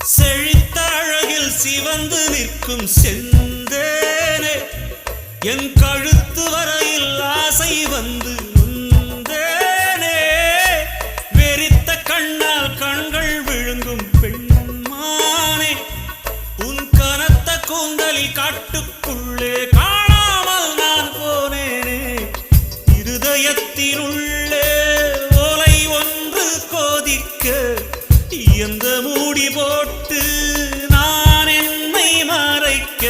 செழித்த அழகில் சிவந்து நிற்கும் செந்தேனே என் கழுத்து வரையில் ஆசை வந்து நொந்தேனே வெறித்த கண்ணால் கண்கள் விழுங்கும் பெண்மானே உன் கனத்த கூந்தலில் காட்டுக்குள்ளே காணாமல் நான் போனேனே இருதயத்தினுள்ளே ஓலை ஒன்று கோதிக்க எந்த மூடி போட்டு நான் என்னை மறைக்க